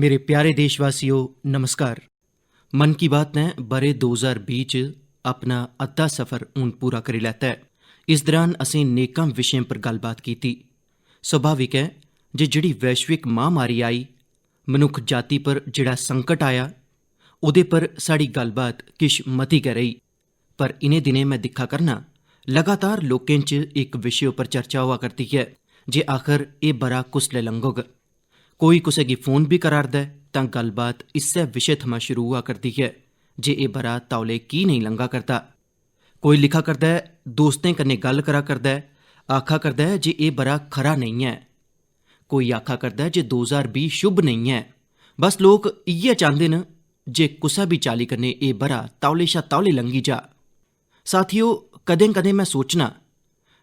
मेरे प्यारे देशवासियों नमस्कार। मन की बात ने बरे 2020 च अपना अद्धा सफ़र हून पूरा करी लैता है। इस दौरान असें नेकां विषयें पर गल्लबात कीती। सुभाविक है जे जिहड़ी वैश्विक महामारी आई, मनुख जाति पर जिहड़ा संकट आया, उहदे पर साड़ी गल्लबात किश मती गै रही। पर इनें दिनें मैं दिक्खा करना लगातार लोकें च इक विशे उप्पर चर्चा होआ करदी है जे आखिर एह् बरा कुसलै लंघोग। कोई कुसै गी फोन भी करारदा है तां गल्लबात इस्सै विशे थमां शुरू होआ करदी है जे एह् बरा तौले की नेईं लंघा करदा। कोई लिखा करदा है, दोस्तें कन्नै गल्ल करा करदा है, आखा करदा है जे एह् बरा खरा नेईं है। कोई आखा करदा है जे 2020 शुभ नहीं है। बस लोग इ'यै चांह्दे न जे कुसै भी चाली कन्नै एह् बरा तौले शा तौले लंघी जा। साथियो, कदें कदें मैं सोचना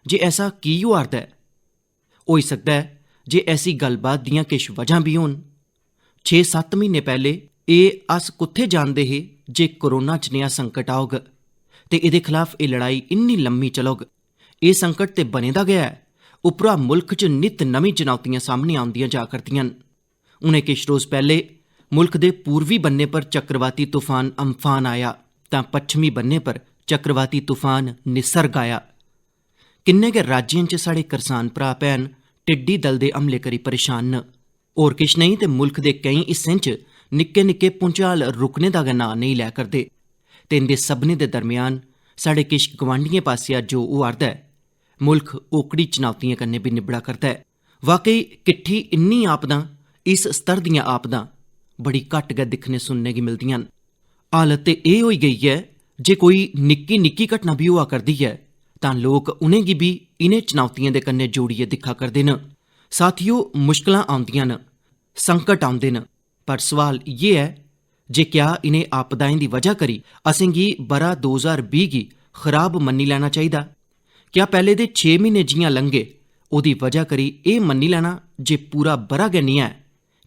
जे ऐसा की होआ'रदा है। होई सकदा है जे ऐसी गल्लबात दियां किश वजह भी होन। 6-7 म्हीने पैह्ले एह् अस कुत्थे जानदे हे जे कोरोना जनेहा संकट औग ते एह्दे खलाफ एह् लड़ाई इन्नी लम्मी चलोग। एह् संकट ते बने दा गै है, उप्परा मुल्ख च नित नमीं चुनौतियां सामने आउंदियां जा करदियां न। हुणे किश रोज़ पैह्ले मुल्ख दे पूर्वी बन्ने पर चक्रवाती तूफान अम्फान आया तां पच्छमी बन्ने पर चक्रवाती तूफान निसर्ग आया। किन्ने गै राज्यें च साढ़े करसान भ्रा भैन टिड्डी दल दे हमले करी परेशान न। होर किश नहीं ते मुल्ख दे केईं हिस्सें च निक्के निक्के भूंचाल रुकने दा गै नांऽ नेईं लै करदे। ते इंदे सभनें दे दरम्यान साढ़े किश गवांढियें पासेआ जो होआ'रदा है, मुल्ख ओकड़ी चुनौतियें कन्नै भी निबड़ा करदा है। वाकई किट्ठी इन्नी आपदां, इस स्तर दियां आपदां बड़ी घट्ट गै दिक्खने सुनने गी मिलदियां न। हालत ते एह् होई गेई है जे कोई निक्की निक्की घटना भी होआ करदी है तां लोक उनेंगी भी इनें चुनौतियें दे कन्नै जोड़ियै दिक्खा करदे न। साथियो, मुश्कलां आउंदियां न, संकट आउंदे न, पर सवाल इ'यै है जे क्या इनें आपदाएं दी वजह करी असेंगी बरा 2020 गी खराब मन्नी लैना चाहिदा? क्या पैह्ले दे 6 म्हीने जि'यां लंघे ओह्दी वजह करी एह् मन्नी लैना जे पूरा बरा गै निं है?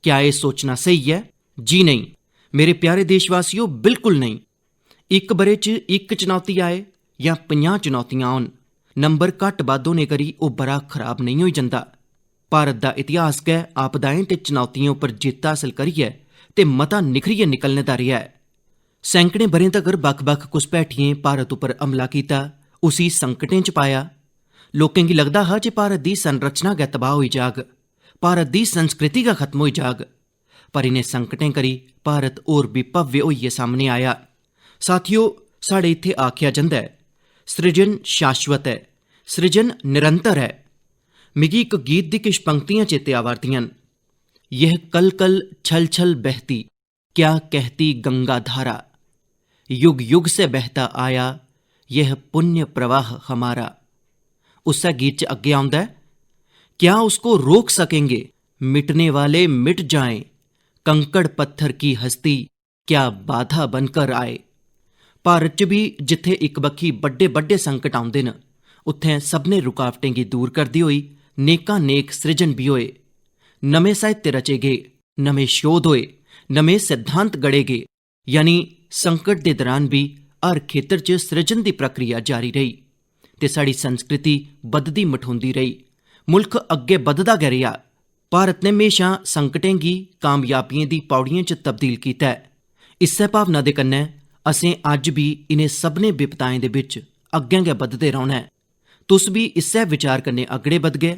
क्या एह् सोचना स्हेई है? जी नहीं मेरे प्यारे देशवासियों, बिल्कुल नहीं। इक बरे च इक चुनौती आए जां 50 चुनौतियां होन, नंबर घट्ट बद्ध होने करी ओह् बरा खराब नहीं होई जंदा। भारत दा इतिहास गै आपदाएं ते चुनौतियें उप्पर जित्त हासल करियै ते मता निखरियै निकलने दा रेहा है। सैंकड़ें ब'रें तगर बक्ख बक्ख घुसपैठियें भारत उप्पर हमला कीता, उसी संकटें च पाया। लोकें गी लगदा हा जे भारत दी संरचना गै तबाह होई जाग, भारत दी संस्कृति गै खत्म होई जाग। पर इनें संकटें करी भारत होर भी भव्य होइयै सामने आया। साथियो, साढ़े इत्थे आखेआ जंदा है, सृजन शाश्वत है, सृजन निरंतर है। मिगी इक गीत दी किश पंक्तियां चेते आवा'रदियां न। यह कल कल छल छल बहती, क्या कहती गंगा धारा, युग युग से बहता आया, यह पुण्य प्रवाह हमारा। उस्सै गीत च अग्गे आउंदा है, क्या उसको रोक सकेंगे, मिटने वाले मिट जाएं, कंकड़ पत्थर की हस्ती क्या बाधा बनकर आए। भारत च भी जिथे इक बक्खी बड्डे बड्डे संकट आउंदे न, उत्थें सभनें रुकावटें गी दूर करदे होई नेकां नेक सृजन भी होए। नमें साहित्य रचे गे, नमें शोध होए, नमें सिद्धांत गढ़े गे। यानी संकट दे दौरान भी हर खेतर च सृजन दी प्रक्रिया जारी रही ते साड़ी संस्कृति बधदी मठोंदी रही, मुल्ख अग्गे बधदा गै रेहा। भारत ने म्हेशां संकटें गी कामयाबियें दी पौड़ियें च तब्दील कीता है। इस्सै भावना दे कन्नै असें अज्ज भी इनें सभनें विपताएं दे बिच अग्गें गै बधदे रौह्ना है। तुस भी इस्सै विचार कन्नै अगड़े बधगे,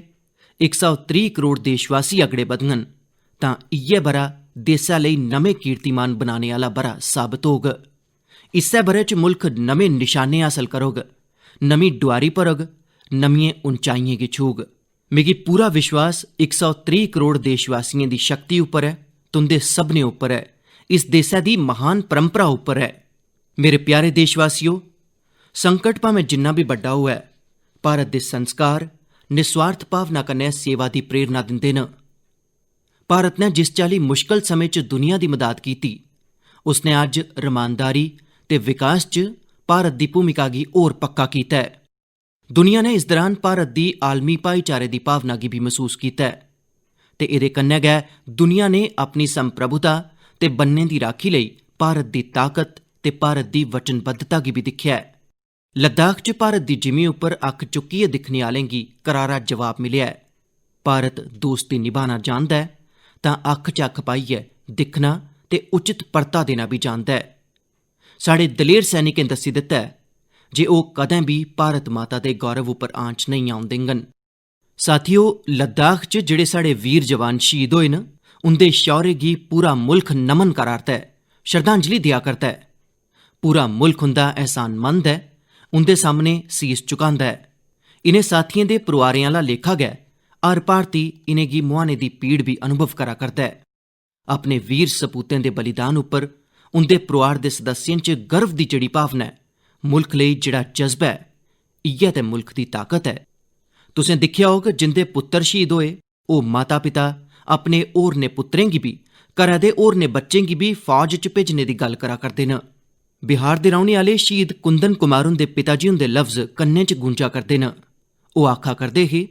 130 करोड़ देशवासी अगड़े बधङन तां इ'यै बरा देशा लेई नमें कीर्तिमान बनाने आह्ला बरा साबत होग। इस्सै बरे च मुल्ख नमें निशाने हासल करोग, नमीं डुआरी भरोग, नमियें उंचाइयें गी छूग। मिगी पूरा विश्वास 130 करोड़ देशवासियें दी शक्ति उप्पर है, तुंदे सभनें उप्पर है, इस देशै दी महान परंपरा उप्पर है। मेरे प्यारे देशवासियों, संकट भावें जिन्ना भी बड्डा होऐ, भारत दे संस्कार निस्वार्थ भावना कन्नै सेवा दी प्रेरणा दिंदे न। भारत ने जिस चाली मुश्कल समें च दुनिया दी मदद कीती, उसने अज्ज रमानदारी ते विकास च भारत दी भूमिका गी होर पक्का कीता है। दुनिया ने इस दौरान भारत दी आलमी भाईचारे दी भावना गी भी महसूस कीता है ते एह्दे कन्नै गै दुनिया ने अपनी संप्रभुता ते बन्ने दी राखी लेई भारत दी ताकत ते भारत दी वचनबद्धता गी भी दिक्खेआ है। लद्दाख च भारत दी जिमीं उप्पर अक्ख चुक्कियै दिक्खने आह्लें गी करारा जवाब मिलेआ है। भारत दोस्ती निभाना जानदा है तां अक्ख च अक्ख पाइयै दिखना ते उचित परता देना भी जानदा है। साढ़े दलेर सैनिकें दस्सी दित्ता है जे ओह कदें भी भारत माता दे गौरव उप्पर आंच नहीं आउण देङन। साथियो, लद्दाख च जेड़े साढ़े वीर जवान शहीद होए न, उंदे शौर्य गी पूरा मुल्ख नमन करा'रदा है, श्रद्धांजलि देआ करदा है। पूरा मुल्ख उंदा एहसानमंद है, उंदे सामने सीस झुकांदा है। इनें साथियें दे परोआरें आह्ला लेखा गै हर भारती इनेंगी मुहाने दी पीड़ भी अनुभव करा करदा है। अपने वीर सपूतें दे बलिदान उप्पर उंदे परोआर दे सदस्यें च गर्व दी जेड़ी भावना है, मुल्ख लेई जेड़ा जज्बा है, इ'यै ते मुल्ख दी ताकत है। तुसें दिक्खेआ होग जिंदे पुत्तर शहीद होए, ओह् माता पिता अपने होरनें पुत्तरें गी भी, घरै दे होरनें बच्चें गी भी फौज च भेजने दी गल्ल करा करदे न। बिहार दे रौह्ने आह्ले शहीद कुंदन कुमार हुंदे पिता जी हुंदे लफ्ज़ कन्नें च गूंजा करदे न। ओह् आखा करदे हे,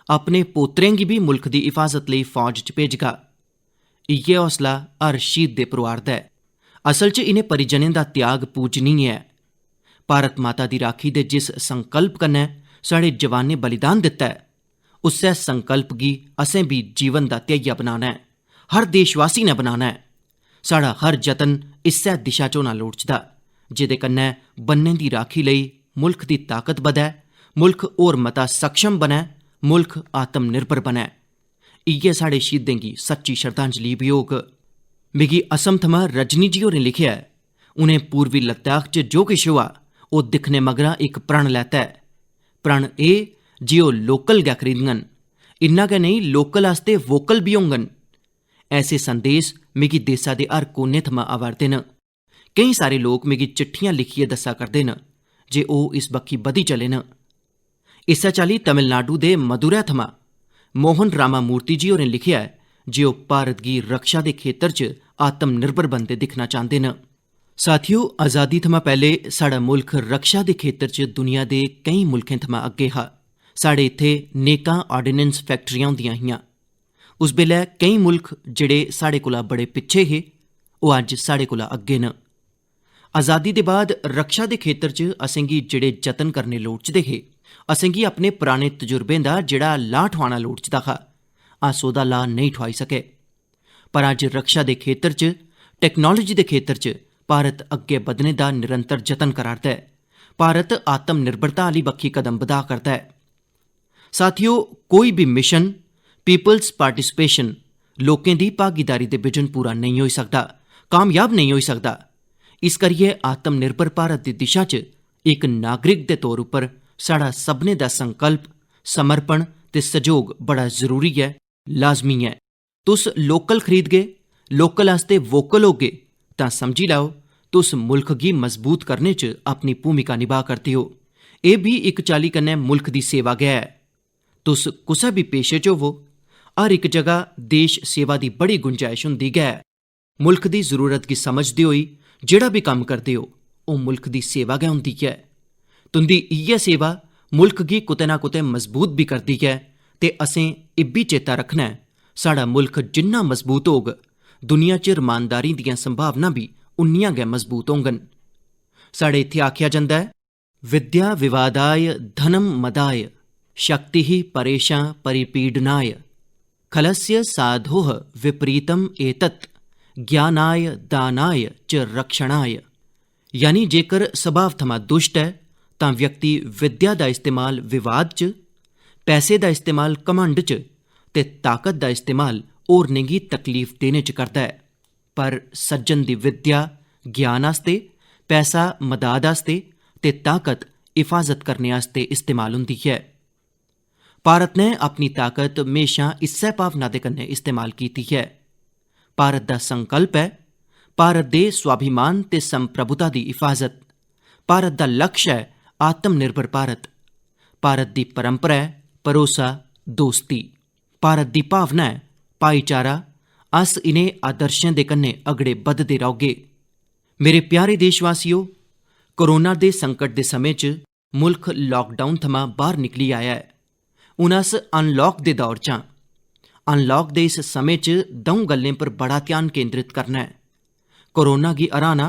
अपने पोतरें गी भी मुल्ख दी हिफाजत लेई फौज च भेजगा। इ'यै हौसला हर शहीद दे परोआर दा है। असल च इनें परिजनें दा त्याग पूजनीय है। भारत माता दी राखी दे जिस संकल्प कन्नै साढ़े जवानें बलिदान दित्ता है, उस्सै संकल्प गी असें भी जीवन दा ध्येय बनाना है, हर देशवासी ने बनाना है। साढ़ा हर जतन इस्सै दिशा च होना लोड़चदा, जेह्दे कन्नै बन्ने दी राखी लेई मुल्ख दी ताकत बधै, मुल्ख होर मता सक्षम बनै, मुल्ख आत्मनिर्भर बनै। इ'यै साढ़े शहीदें गी सच्ची श्रद्धांजलि बी होग। मिगी असम थमां रजनी जी होरें लिखेआ है, उनें पूर्वी लद्दाख च जो किश होआ ओह् दिक्खने मगरा इक प्रण लैता है। प्रण एह् जे ओह् लोकल गै खरीदङन, इन्ना गै नेईं लोकल आस्ते वोकल भी होङन। ऐसे संदेश मिगी देसा दे हर कोने थमां आवा'रदे न। केईं सारे लोक मिगी चिट्ठियां लिखियै दस्सा करदे न जे ओह् इस बक्खी बधी चले न। इस्सै चाल्ली तमिलनाडु दे मदुरै थमां मोहन रामा मूर्ति जी होरें लिखेआ है जे ओह् भारत गी रक्षा दे खेतर च आत्मनिर्भर बनदे दिक्खना चांह्दे न। साथियो, आज़ादी थमां पैह्ले साढ़ा मुल्ख रक्षा दे खेतर च दुनिया दे केईं मुल्खें थमां अग्गे हा। साढ़े इत्थे नेकां आर्डीनेंस फैक्ट्रियां होंदियां हियां। उस बेल्लै केईं मुल्ख जेड़े साढ़े कोला बड़े पिच्छे हे, ओह् अज्ज साढ़े कोला अग्गे न। आज़ादी दे बाद रक्षा दे खेतर च असेंगी जेड़े जतन करने लोड़चदे हे, असेंगी अपने पराने तजुर्बें दा जेड़ा लाह् ठोआना लोड़चदा हा, अस ओह्दा लाह् नेईं ठोआई सके। पर अज्ज रक्षा दे खेतर च, टैक्नोलोजी दे खेतर च भारत अग्गे बधने दा निरंतर जतन करा'रदा है। भारत आत्मनिर्भरता आह्ली बक्खी कदम बधा करदा है। साथियो, कोई भी मिशन, पीपल्स पार्टिसिपेशन, लोकें दी भागीदारी दे बिजन पूरा नेईं होई सकदा, कामयाब नेईं होई सकदा। इस करियै आत्मनिर्भर भारत दी दिशा च इक नागरिक दे तौर उप्पर साढ़ा सभनें दा संकल्प, समर्पण ते सैह्योग बड़ा जरूरी है, लाजमी है। तुस लोकल खरीदगे, लोकल आस्ते वोकल होगे, तां समझी लैओ तुस मुल्ख गी मजबूत करने च अपनी भूमिका निभा करदे हो। एह् भी इक चाल्ली कन्नै मुल्ख दी सेवा गै है। तुस कुसै भी पेशे च होवो, हर इक जगह देश सेवा दी बड़ी गुंजाइश होंदी गै है। मुल्ख दी जरूरत गी समझदे होई जेड़ा भी कम्म करदे हो, ओह् मुल्ख दी सेवा गै होंदी ऐ। तुंदी इ'यै सेवा मुल्ख गी कुतै ना कुतै मजबूत भी करदी ऐ। ते असें इब्बी चेता रखना ऐ, साढ़ा मुल्ख जिन्ना मजबूत होग, दुनिया च रमानदारी दियां संभावनां भी उन्नियां गै मजबूत होङन। साढ़े इत्थे आखेआ जंदा है, विद्या विवादाय धनम मदाय शक्ति परेशां परिपीडनाय खलस्य साधोः विपरीतम एतत् ज्ञानाय दानाय च रक्षणाय। यानी जेकर सुभाव थमां दुष्ट है तां व्यक्ति विद्या दा इस्तेमाल विवाद च, पैसे दा इस्तेमाल घमंड च ते ताकत दा इस्तेमाल होरनें गी तकलीफ देने च करदा है। पर सज्जन दी विद्या ज्ञान आस्ते, पैसा मदाद आस्ते ते ताकत हिफाजत करने आस्ते इस्तेमाल हुंदी है। भारत ने अपनी ताकत म्हेशां इस्सै भावना दे कन्नै इस्तेमाल कीती है। भारत दा संकल्प है भारत दे स्वाभिमान ते संप्रभुता दी हिफाजत। भारत दा लक्ष्य है आत्मनिर्भर भारत। भारत दी परंपरा है भरोसा, दोस्ती। भारत दी भावना है भाईचारा। अस इनें आदर्शें दे कन्नै अगड़े बधदे रौह्गे। मेरे प्यारे देशवासियो, कोरोना दे संकट दे समें च मुल्ख लॉकडाउन थमां बाहर निकली आया है। हून अस अनलॉक दे दौर च आं। अनलॉक दे इस समें च द'ऊं गल्लें पर बड़ा ध्यान केंद्रित करना है। कोरोना गी हराना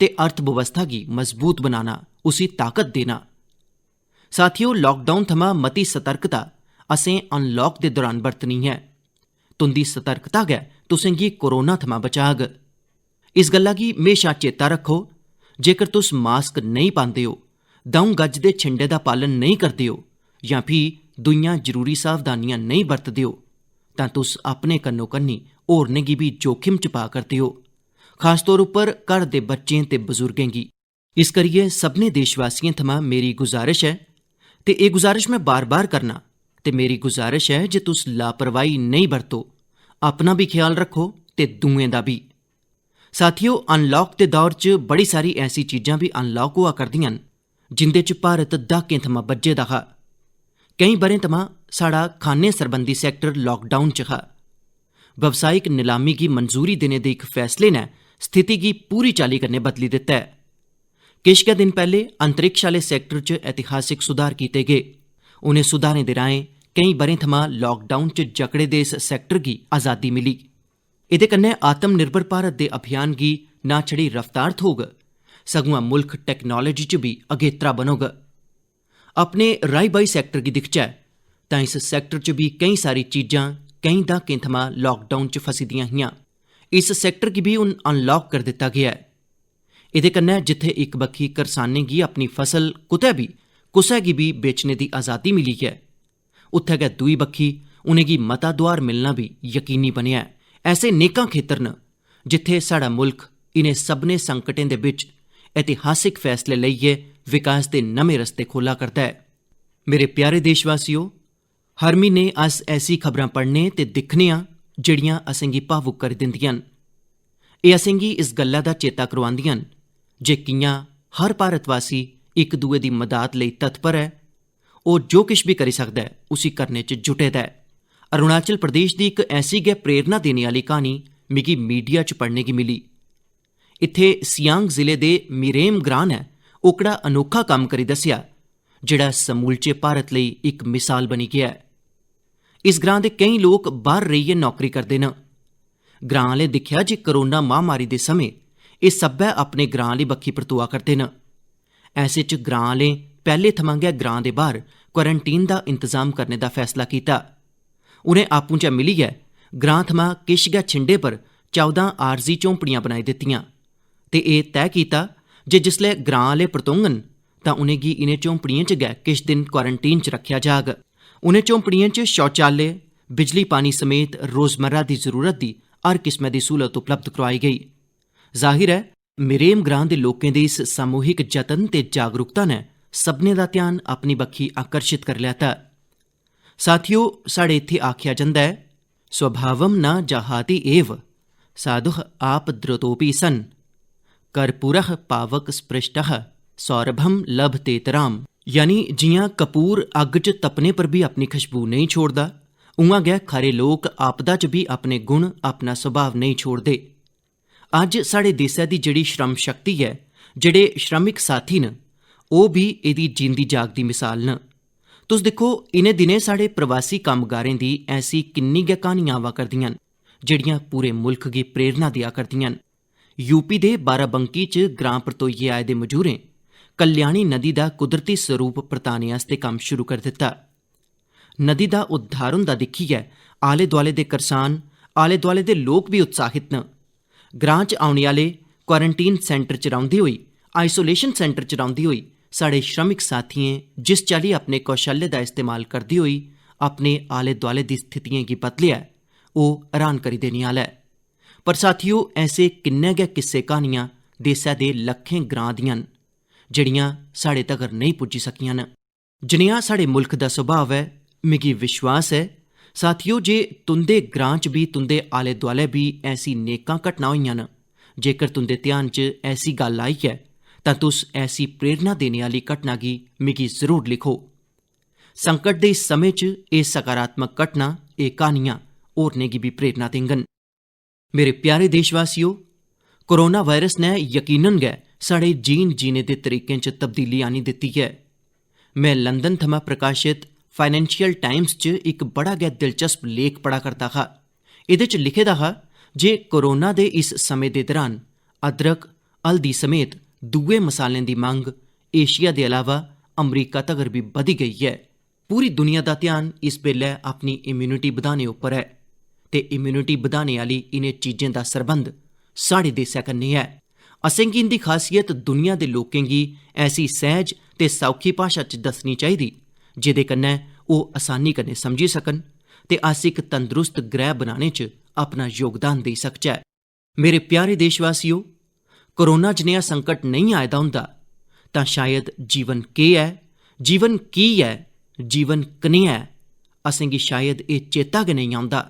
ते अर्थव्यवस्था गी मजबूत बनाना, उसी ताकत देना। साथियो, लॉकडाउन थमां मती सतर्कता असें अनलॉक दे दौरान बरतनी है। तुंदी सतर्कता गै तुसेंगी कोरोना थमां बचाग। इस गल्ला गी म्हेशा चेता रक्खो, जेकर तुस मास्क नेईं पांदे हो, 2 गज दे छिंडे दा पालन नेईं करदे हो जां फ्ही दूइयां जरूरी सावधानियां नेईं बरतदे हो तां तुस अपने कन्नो कन्नी होरनें गी बी जोखिम च पा करदे हो, खास तौर उप्पर घर दे बच्चें ते बजुर्गें गी। इस करियै सभनें देशवासियें थमां मेरी गुजारिश है, ते एह् गुजारिश मैं बार बार करना, ते मेरी गुजारिश है जे तुस लापरवाही नेईं बरतो, अपना भी ख्याल रखो ते दुएं दा भी। साथियो, अनलॉक दे दौर च बड़ी सारी ऐसी चीजां भी अनलॉक होआ करदियां न जिंदे च भारत दहाकें थमां बज्झे दा हा। केईं ब'रें थमां साढ़ा खाने सरबंधी सैक्टर लॉकडाउन च हा। व्यवसायिक नीलामी गी मंजूरी देने दे इक फैसले ने स्थिति गी पूरी चाल्ली कन्नै बदली दित्ता है। किश गै दिन पैह्ले अंतरिक्ष आह्ले सैक्टर च ऐतिहासिक सुधार कीते गे। उनें सुधारें दे राहें केईं ब'रें थमां लॉकडाउन च जकड़े दे इस सैक्टर गी आज़ादी मिली। एह्दे कन्नै आत्म निर्भर भारत दे अभियान गी ना छड़ी रफ्तार थ्होग, सगुआं मुल्ख टैक्नोलोजी च बी अगेत्रा बनोग। अपने राई बाई सैक्टर गी दिखचै तां इस सैक्टर च बी केईं सारी चीजां केईं दहाकें थमां लॉकडाउन च फसी दियां हियां। इस सैक्टर गी भी हुन अनलॉक करी दित्ता गेआ है। एह्दे कन्नै जित्थे इक बक्खी करसानें गी अपनी फसल कुतै बी कुसै गी बी बेचने दी आज़ादी मिली ऐ, उत्थै गै दूई बक्खी उनेंगी मता दोआर मिलना बी यकीनी बनेआ ऐ। ऐसे नेकां खेतर न जित्थे साढ़ा मुल्ख इनें सभनें संकटें दे बिच ऐतिहासिक फैसले लेइयै विकास दे नमें रस्ते खोला करदा है। मेरे प्यारे देशवासियो, हर म्हीने अस ऐसी खबरां पढ़ने ते दिक्खने आं जेह्ड़ियां असेंगी भावुक करी दिंदियां न। एह् असेंगी इस गल्ला दा चेता करोआंदियां न जे कि'यां हर भारतवासी इक दुए दी मदाद लेई तत्पर है। ओह् जो किश भी करी सकदा है उसी करने च जुटे दा है। अरुणाचल प्रदेश दी इक ऐसी गै प्रेरणा देने आह्ली क्हानी मिगी मीडिया च पढ़ने गी मिली। इत्थे सियांग जिले दे मिरेम ग्रां ने ओकड़ा अनोखा कम्म करी दस्सेआ जेह्ड़ा समूलचे भारत लेई इक मिसाल बनी गेआ ऐ। इस ग्रां दे केईं लोक बाह्र रेहियै नौकरी करदे न। ग्रां आह्लें दिक्खेआ जे करोना महामारी दे समें एह् सब्भै अपने ग्रां आह्ली बक्खी परतोआ करदे न। ऐसे च ग्रां आह्लें पैह्ले थमां गै ग्रां दे बाह्र क्वारंटीन दा इंतजाम करने दा फैसला कीता। उनें आपूं च मिलियै ग्रां थमां किश गै छिंडे पर 14 आरजी झोंपड़ियां बनाई दित्तियां ते एह् तैऽ कीता जे जिसलै ग्रां आह्ले परतोङन तां उनेंगी इनें झोंपड़िएं च गै किश दिन क्वारंटीन च रक्खेआ जाग। उनें झोंपड़िएं च शौचालय, बिजली पानी समेत रोजमर्रा दी जरूरत दी हर किस्मै दी स्हूलत उपलब्ध करोआई गेई। जाहिर ऐ, मिरेम ग्रां दे लोकें दे इस सामूहिक जतन ते जागरूकता ने सभनें दा ध्यान अपनी बक्खी आकर्षित करी लैता। साथियो, साढ़े इत्थे आखेआ जंदा है, स्वभावम न जाहाति एव साधुः आप द्रुतोपि सन कर्पूरः पावक स्पृष्टः सौरभम लभतेतराम। यानी जियां कपूर अग्ग च तपने पर भी अपनी खुशबू नहीं छोड़दा, उआं गै खरे लोक आपदा च भी अपने गुण अपना सुभाव नहीं छोड़दे। अज्ज साढ़े देसै दी जेह्ड़ी श्रम शक्ति ऐ, जेह्ड़े श्रमिक साथी न, ओह् भी एह्दी जींदी जागदी मिसाल न। तुस दिक्खो, इनें दिनें साढ़े प्रवासी कम्मगारें दी ऐसी किन्नी गै क्हानियां आवा करदियां न जेह्ड़ियां पूरे मुल्ख गी प्रेरणा देआ करदियां न। यूपी दे बाराबंकी च ग्रां परतोइयै आए दे मजूरें कल्याणी नदी दा कुदरती स्वरूप परताने आस्तै कम्म शुरू करी दित्ता। नदी दा उद्धार हुंदा दिक्खियै आले दुआले दे करसान, आले दुआले दे लोक भी उत्साहित न। ग्रां च औने आह्ले क्वारंटीन सेंटर च रौंह्दे होई, आइसोलेशन सेंटर च रौंह्दे होई साढ़े श्रमिक साथियें जिस चाल्ली अपने कौशल्य दा इस्तेमाल करदे होई अपने आले दुआले दी स्थितियें गी बदलेआ, ओह् हैरान करी देने आह्ला ऐ। पर साथियो, ऐसे किन्ने गै किस्से क्हानियां देसै दे लक्खें ग्रां दियां न जेह्ड़ियां साढ़े तगर नेईं पुज्जी सकियां न। जनेहा साढ़े मुल्ख दा सुभाव ऐ, मिगी विश्वास ऐ साथियो जे तुंदे ग्रां च भी, तुंदे आले दुआले भी ऐसी नेकां घटनां होइयां न। जेकर तुंदे ध्यान च ऐसी गल्ल आई ऐ तां तुस ऐसी प्रेरणा देने आह्ली घटना गी मिगी जरूर लिखो। संकट दे इस समें च एह् सकारात्मक घटना, एह् क्हानियां होरनें गी भी प्रेरणा देङन। मेरे प्यारे देशवासियो, कोरोना वायरस ने यकीनन गै साढ़े जीन जीने दे तरीकें च तब्दीली आनी दित्ती ऐ। मैं लंदन थमां प्रकाशित फाइनेंशियल टाइम्स च इक बड़ा गै दिलचस्प लेख पढ़ा करदा हा। एह्दे च लिखे दा हा जे कोरोना दे इस समें दे दौरान अदरक, हल्दी समेत दुए मसालें दी मंग एशिया दे अलावा अमरीका तगर भी बधी गेई ऐ। पूरी दुनिया दा ध्यान इस बेल्लै अपनी इम्यूनिटी बधाने उप्पर ऐ ते इम्यूनिटी बधाने आह्ली इनें चीजें दा सरबंध साढ़े देसै कन्नै ऐ। असेंगी इंदी खासियत दुनिया दे लोकें गी ऐसी सहज ते सौखी भाशा च दस्सनी चाहिदी जेह्दे कन्नै ओह् आसानी कन्नै समझी सकन ते अस इक तंदरुस्त ग्रह बनाने च अपना योगदान देई सकचै। मेरे प्यारे देशवासियो, कोरोना जनेहा संकट नहीं आए दा होंदा तां शायद जीवन केह् ऐ, जीवन की ऐ, जीवन कनेहा ऐ, असेंगी शायद एह् चेता गै नेईं औंदा।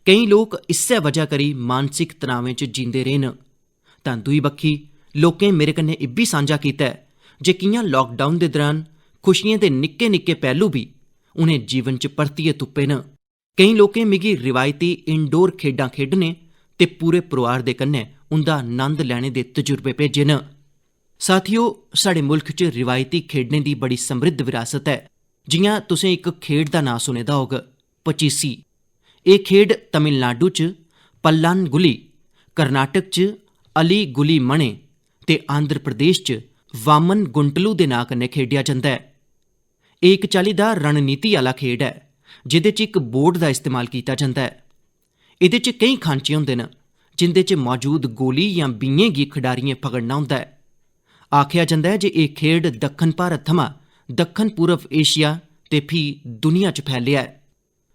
केईं लोक इस्सै वजह करी मानसिक तनावें च जींदे रेह् न। तां दूई बक्खी लोकें मेरे कन्नै इब्बी सांझा कीता ऐ जे कि'यां लाकडाउन दे दौरान खुशियें दे निक्के निक्के पैह्लू बी उनें जीवन च परतियै तुप्पे न। केईं लोकें मिगी रिवायती इनडोर खेड्डां खेड्ढने ते पूरे परोआर दे कन्नै उंदा नंद लैने दे तजुर्बे भेजे न। साथियो, साढ़े मुल्क च रिवायती खेड्डें दी बड़ी समृद्ध विरासत है। जि'यां तुसें इक खेड दा नांऽ सुने दा होग, पचीसी। एह् खेड तमिलनाडु च पल्लानगुली, कर्नाटक च अली गुली मणे ते आंध्र प्रदेश च वामन गुंटलू दे नांऽ कन्नै खेड्डेआ जंदा ऐ। एह् इक चाल्ली दा रणनीति आह्ला खेड ऐ जिंदे च इक बोर्ड दा इस्तेमाल कीता जंदा ऐ। एह्दे च केईं खांचे होंदे न जिंदे च मौजूद गोली जां बीएं गी खडारियें फगड़ना होंदा ऐ। आखेआ जंदा ऐ जे एह् खेड दक्खन भारत थमां दक्खन पूर्व एशिया ते फ्ही दुनिया च फैलेआ ऐ।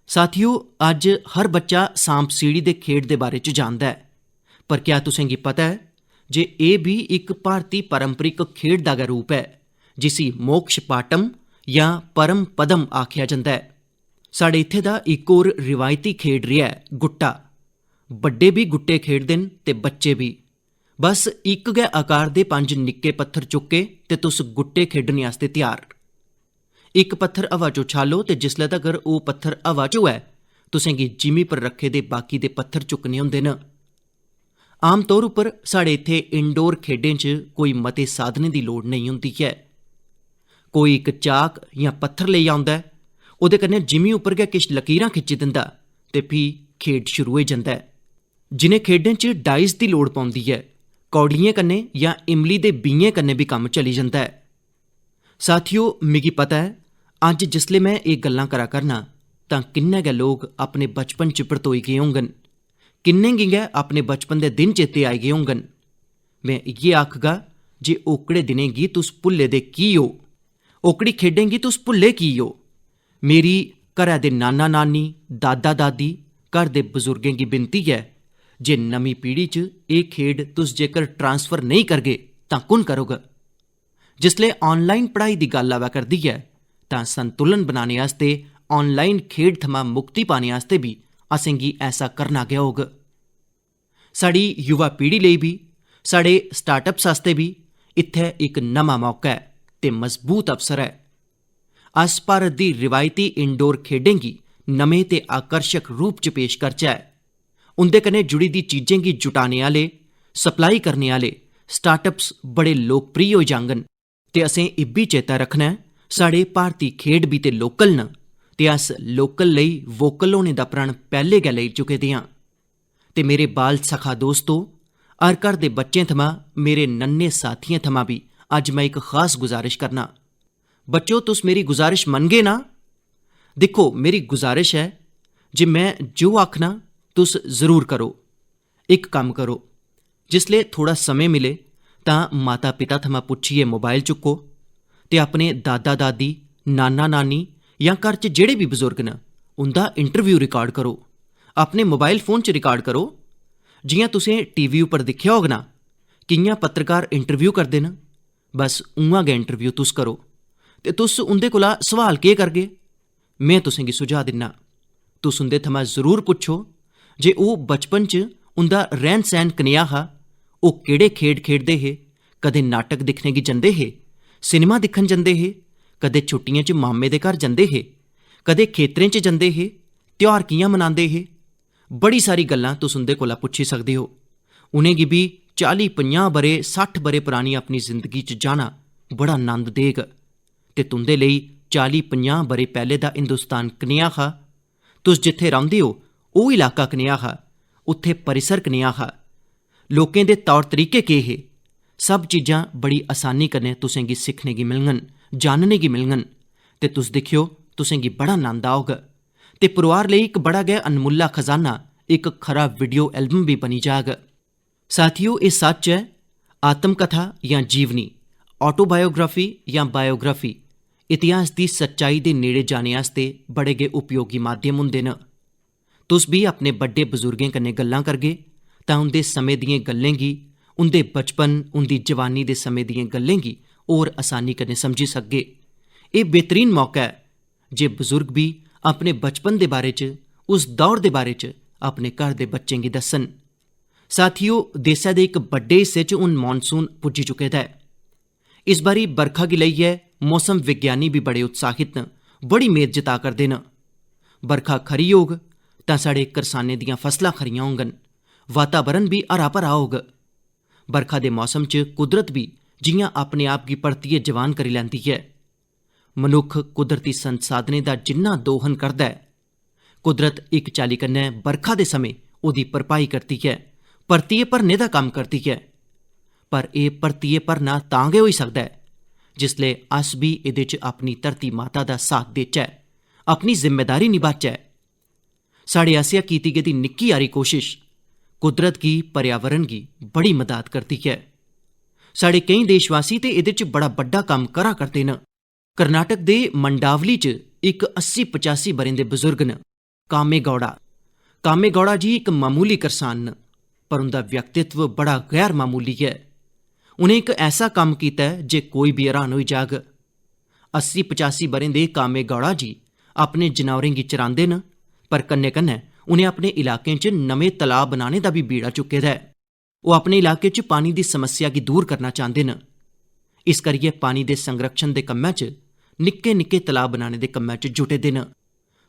साथियो, अज्ज हर बच्चा सांप सीढ़ी दे खेड दे बारे च जानदा ऐ, पर क्या तुसें गी पता है जे एह् बी इक भारती पारंपरिक खेड दा गै रूप है जिसी मोक्ष पाटम जां परम पदम आखेआ जंदा ऐ। साढ़े इत्थे दा इक होर रिवायती खेड रेहा ऐ गुट्टा। बड्डे बी गुट्टे खेडदे न ते बच्चे बी। बस इक गै आकार दे 5 निक्के पत्थर चुक्के ते तुस गुट्टे खेडने आस्तै त्यार। इक पत्थर हवा च उछालो ते जिसलै तगर ओह् पत्थर हवा च होऐ तुसें गी जिमी पर रखे दे बाकी दे पत्थर चुक्कने होंदे न। आम तौर उप्पर साढ़े इत्थे इनडोर खेडें च कोई मते साधनें दी लोड़ नेईं होंदी ऐ। कोई इक चाक जां पत्थर लेई औंदा ऐ, ओह्दे कन्नै जिमी उप्पर गै किश लकीरां खिच्ची दिंदा ते फ्ही खेड शुरू होई जंदा ऐ। जिनें खेडें च डाइस दी लोड़ पौंदी ऐ, कौड़ियें कन्नै जां इमली दे बीएं कन्नै बी कम्म चली जंदा ऐ। साथियो, मिगी पता ऐ अज्ज जिसले मैं एह् गल्लां करा करना तां किन्ने गै लोक अपने बचपन च परतोई गे होङन, किन्ने गी गै अपने बचपन दे दिन चेते आई गे होङन। मैं इ'यै आखगा जे ओकड़े दिनें गी तुस भुल्ले दे की हो, ओकड़ी खेडें गी तुस भुल्ले की हो। मेरी घरै दे नाना नानी, दादा दादी, घर दे बजुर्गें गी बिनती ऐ जे नमीं पीढ़ी च एह् खेड तुस जेकर ट्रांसफर नेईं करगे तां कु'न करोग। जिसले ऑनलाइन पढ़ाई दी गल्ल आवै करदी ऐ तां संतुलन बनाने आस्तै ऑनलाइन खेड थमां मुक्ति पाने आस्तै बी असेंगी ऐसा करना गै होग। साढ़ी युवा पीढ़ी लेई बी, साढ़े स्टार्टअप्स आस्तै बी इत्थै इक नमां मौका ऐ ते मजबूत अवसर ऐ। अस भारत दी रिवायती इनडोर खेडें गी नमें ते आकर्शक रूप च पेश करचै। उंदे कन्नै जुड़ी दी चीजें गी जुटाने आह्ले, सप्लाई करने आह्ले स्टार्टअप्स बड़े लोकप्रिय होई जाङन ते असें इब्बी चेता रखना ऐ साढ़े भारती खेड बी ते लोकल न ते अस लोकल लेई वोकल होने दा प्रण पैह्ले गै लेई चुके दे आं। ते मेरे बाल सखा दोस्तो, हर घर दे बच्चें थमां, मेरे नन्हे साथियें थमां भी अज्ज मैं इक खास गुजारिश करना। बच्चो, तुस मेरी गुजारिश मनगे ना? दिक्खो, मेरी गुजारिश है जे मैं जो आखना तुस जरूर करो। इक कम्म करो, जिसले थोड़ा समय मिले तां माता पिता थमां पुच्छिए मोबाइल चुक्को ते अपने दादा दादी, नाना नानी जां घर च जेह्ड़े बी बजुर्ग न उंदा इंटरव्यू रिकार्ड करो। अपने मोबाइल फोन च रिकार्ड करो। जि'यां तुसें टीवी उप्पर दिक्खेआ होग ना कि'यां पत्रकार इंटरव्यू करदे न, बस उ'आं गै इंटरव्यू तुस करो। ते तुस उंदे कोला सवाल केह् करगे? में तुसें गी सुझाऽ दिन्ना, तुस उंदे थमां जरूर पुच्छो जे ओह् बचपन च उंदा रैह्न सैह्न कनेहा हा, ओह् केह्ड़े खेड खेडदे हे, कदें नाटक दिक्खने गी जंदे हे, सिनेमा दिक्खन जंदे हे, कदें छुट्टियें च मामे दे घर जंदे हे, कदें खेतरें च जंदे हे, त्यौहार कि'यां मनांदे हे। बड़ी सारी गल्लां तुस उंदे कोला पुच्छी सकदे हो। उ'नेंगी बी 40-50 ब'रे 60 ब'रे परानी अपनी जिंदगी च जाना बड़ा नंद देग ते तुंदे लेई 40-50 ब'रे पैह्ले दा हिंदुस्तान कनेहा हा, तुस जित्थे रौंह्दे हो ओह् इलाका कनेहा हा, उत्थे परिसर कनेहा हा, लोकें दे तौर तरीके केह् हे, सब चीजां बड़ी आसानी कन्नै तुसें गी सिक्खने गी मिलङन, जानने गी मिलङन ते तुस दिक्खेओ तुसें गी बड़ा नंद औग। ते परोआर लेई इक बड़ा गै अनमुल्ला खजाना इक खरा वीडियो एल्बम भी बनी जाग। साथियो, एह् सच ऐ, आत्मकथा जां जीवनी, ऑटोबायोग्राफी जां बायोग्राफी इतिहास दी सच्चाई दे नेड़े जाने आस्ते बड़े गै उपयोगी माध्यम हुंदे न। तुस भी अपने बड्डे बजुर्गें कन्नै गल्लां करगे तां उंदे समें दियें गल्लें गी, उंदे बचपन, उंदी जवानी दे समें दियें गल्लें गी होर आसानी कन्नै समझी सकगे। एह् बेहतरीन मौका ऐ जे बजुर्ग भी अपने बचपन दे बारे च, उस दौर दे बारे च अपने घर दे बच्चें गी दस्सन। साथियो, देसै दे इक बड्डे हिस्से च हुण मानसून पुज्जी चुके दा ऐ। इस बारी बरखा गी लेइयै मौसम विज्ञानी भी बड़े उत्साहित न, बड़ी मेद जता करदे न। बरखा खरी होग तां साढ़े करसानें दियां फसलां खरियां होङन, वातावरण भी हरा भरा होग। बरखा दे मौसम च कुदरत भी जियां अपने आप गी परतियै जवान करी लैंदी ऐ। मनुक्ख कुदरती संसाधनें दा जिन्ना दोहन करदा ऐ, कुदरत इक चाली कन्नै बरखा दे समें ओह्दी भरपाई करदी ऐ, परतियै भरने दा कम्म करदी ऐ। पर एह् परतियै भरना तां गै होई सकदा ऐ जिसलै अस भी एह्दे च अपनी धरती माता दा साथ देचै, अपनी जिम्मेदारी निभाचै। साढ़े आसेआ कीती गेदी निक्की हारी कोशिश कुदरत गी, पर्यावरण गी बड़ी मदद करदी ऐ। साढ़े केईं देशवासी ते एह्दे च बड़ा बड्डा कम्म करा करदे न। कर्नाटक दे मंडावली च इक 80-85 ब'रें दे बजुर्ग न, कामेगौड़ा। कामेगौड़ा जी इक मामूली करसान न, पर उंदा व्यक्तित्व बड़ा गैर मामूली है। उनें एक ऐसा कम्म कीता है जे कोई भी हैरान होई जाग। 80-85 ब'रें दे कामेगौड़ा जी अपने जानवरें गी चरांदे न, पर कन्नै कन्नै उनें अपने इलाकें च नमें तलाऽ बनाने दा भी बीड़ा चुके दा ऐ। ओह् अपने इलाके च पानी दी समस्या गी दूर करना चांहदे न। इस करियै पानी दे संरक्षण दे कम्मै च निक्के निक्के तलाऽ बनाने दे कम्मै च जुटे दे न।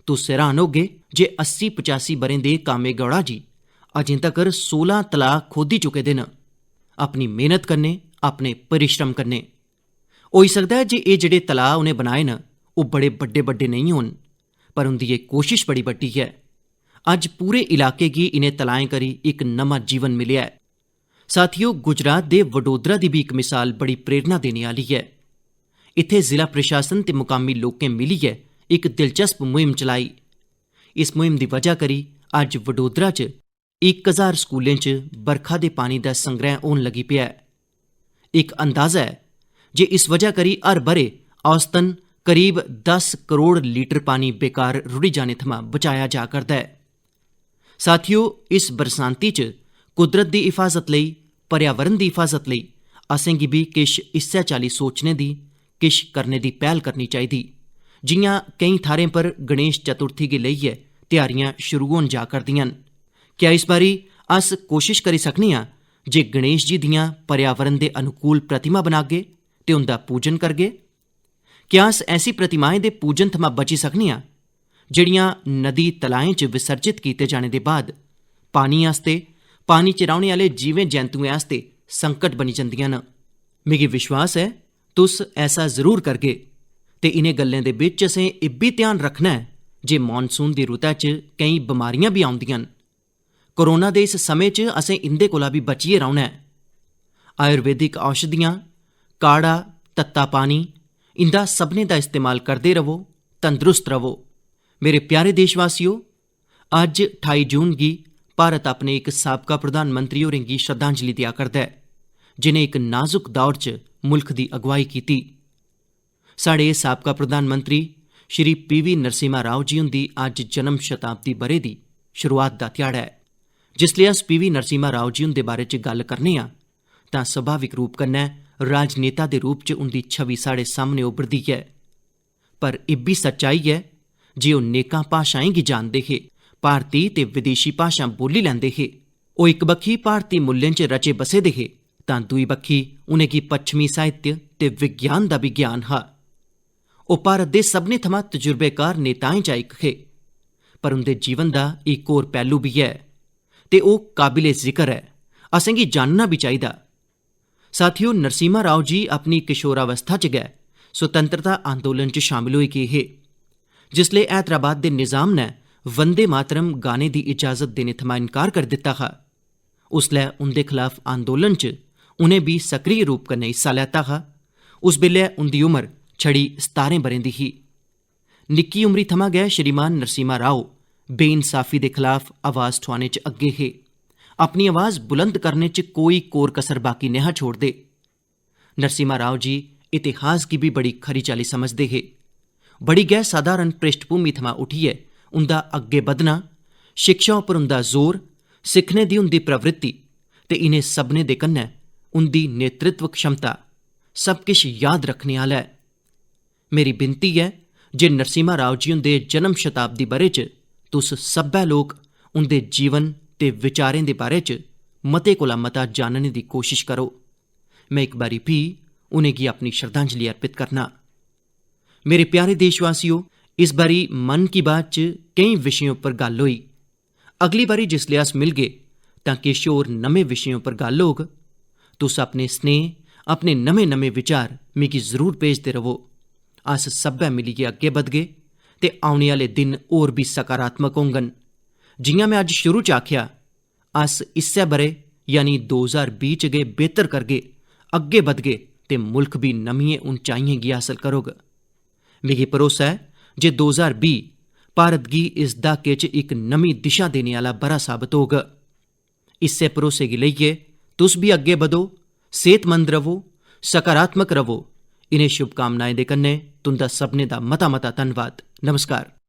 तुस हैरान होगे जे 80-85 ब'रें दे कामेगौड़ा जी अजें तकर 16 तलाऽ खोदी चुके दे न, अपनी मेहनत कन्नै, अपने परिश्रम कन्नै। होई सकदा है जे एह् जेह्ड़े तलाऽ उनें बनाए न ओह् बड़े बड्डे बड्डे नेईं होन, पर उंदी एह् कोशिश बड़ी बड्डी है। अज्ज पूरे इलाके गी इनें तलाएं करी इक नमां जीवन मिलेआ ऐ। साथियो, गुजरात दे वडोदरा दी भी इक मिसाल बड़ी प्रेरणा देने आह्ली है। इत्थै जिला प्रशासन ते मुकामी लोकें मिलियै इक दिलचस्प मुहिम चलाई। इस मुहिम दी वजह करी अज्ज वडोदरा च 1000 स्कूलें च बरखा दे पानी दा संग्रह होन लगी पेआ ऐ। इक अंदाजा ऐ जे इस वजह करी हर ब'रे औसतन करीब 10 करोड़ लीटर पानी बेकार रुढ़ी जाने थमां बचाया जा करदा है। साथियो, इस बरसांती च कुदरत दी हिफाजत लेई, पर्यावरण दी हिफाजत लेई असें गी भी किश इस्सै चाल्ली सोचने दी, किश करने दी पैह्ल करनी चाहिदी। जियां केईं थाह्रें पर गणेश चतुर्थी गी लेइयै त्यारियां शुरू होन जा करदियां न। क्या इस बारी अस कोशिश करी सकने आं जे गणेश जी दियां पर्यावरण दे अनुकूल प्रतिमा बनागे ते उंदा पूजन करगे? क्या अस ऐसी प्रतिमाएं दे पूजन थमां बची सकने आं जेह्ड़ियां नदी तलाएं च विसर्जित कीते जाने दे बाद पानी आस्ते, पानी च रौह्ने आह्ले जीवें जैंतुएं आस्ते संकट बनी जंदियां न? मिगी विश्वास ऐ तुस ऐसा जरूर करगे। ते इनें गल्लें दे बिच असें इब्बी ध्यान रखना ऐ जे मानसून दी रुतै च केईं बमारियां भी औंदियां न। कोरोना दे इस समें च असें इंदे कोला भी बचियै रौह्ना ऐ। आयुर्वेदिक औषधियां, काढ़ा, तत्ता पानी, इंदा सभनें दा इस्तेमाल करदे रवो, तंदरुस्त रवो। मेरे प्यारे देशवासियो, अज्ज 28 जून गी भारत अपने इक साबका प्रधानमंत्री होरें गी श्रद्धांजलि देआ करदा ऐ, जिनें इक नाजुक दौर च मुल्ख दी अगुवाई कीती। साढ़े साबका प्रधानमंत्री श्री PV नरसिम्हा राव जी हुंदी अज्ज जन्म शताब्दी ब'रे दी शुरुआत दा ध्याड़ा ऐ। जिसलै अस PV नरसिम्हा राव जी हुंदे बारे च गल्ल करने आं तां स्वाभाविक रूप कन्नै राजनेता दे रूप च उंदी छवि साढ़े सामने उभरदी ऐ। पर इब्बी सच्चाई ऐ जे ओह् नेकां भाशाएं गी जानदे हे, भारती ते विदेशी भाशां बोली लैंदे हे। ओह् इक बक्खी भारती मुल्लें च रचे बसे दे हे तां दूई बक्खी उनेंगी पच्छमी साहित्य ते विज्ञान दा भी ज्ञान हा। ओह् भारत दे सभनें थमां तजुर्बेकार नेताएं चा इक हे। पर उंदे जीवन दा इक होर पैह्लू भी ऐ ते ओह् काबिले जिकर ऐ, असेंगी जानना भी चाहिदा। साथियो, नरसिम्हा राव जी अपनी किशोरावस्था च गै स्वतंत्रता आंदोलन च शामिल होई गे हे। जिसलै हैदराबाद दे निज़ाम ने वंदे मातरम गाने दी इजाज़त देने थमां इनकार करी दित्ता हा, उसलै उंदे खलाफ आंदोलन च उनें भी सक्रिय रूप कन्नै हिस्सा लैता हा। उस बेल्लै उंदी उमर छड़ी 17 ब'रें दी ही। निक्की उमरी थमां गै श्रीमान नरसिम्हा राव बेइंसाफी दे खिलाफ आवाज़ ठोआने च अग्गे हे। अपनी आवाज़ बुलंद करने च कोई कोर कसर बाकी नेहा छोड़दे। नरसिम्हा राव जी इतिहास गी भी बड़ी खरी चाल्ली समझदे हे। बड़ी गै साधारण पृष्ठभूमि थमां उठियै उंदा अग्गे बधना, शिक्षा उप्पर उंदा जोर, सिक्खने दी उंदी प्रवृत्ति ते इनें सभनें दे कन्नै उंदी नेतृत्व क्षमता सब किश याद रखने आह्ला ऐ। मेरी बिनती ऐ जे नरसिम्हा राव जी हुंदे जन्म शताब्दी ब'रे च तुस सब्भै लोक उंदे जीवन ते विचारें दे बारे च मते कोला मता जानने दी कोशिश करो। मैं इक बारी फ्ही उनेंगी अपनी श्रद्धांजलि अर्पित करना। मेरे प्यारे देशवासियों, इस बारी मन की बात च केईं विशें उप्पर गल्ल होई। अगली बारी जिसलै अस मिलगे तां किश होर नमें विशें उप्पर गल्ल होग। तुस अपने स्नेह, अपने नमें नमें विचार मिगी जरूर भेजदे रवो। अस सब्भै मिलियै अग्गे बधगे ते औने आह्ले दिन होर भी सकारात्मक होङन। जियां मैं अज्ज शुरू च आखेआ, अस इस्सै ब'रे यानी 2020 च गै बेहतर करगे, अग्गे बधगे ते मुल्ख भी नमियें उंचाइयें गी हासल करोग। मिगी भरोसा ऐ जे 2020 भारत गी इस दहाके च इक नमीं दिशा देने आह्ला ब'रा साबत होग। इस्सै भरोसे गी लेइयै तुस भी अग्गे बधो, सेहतमंद रवो, सकारात्मक रवो। इनें शुभकामनाएं दे कन्नै तुंदा सभनें दा मता मता धन्नवाद। नमस्कार।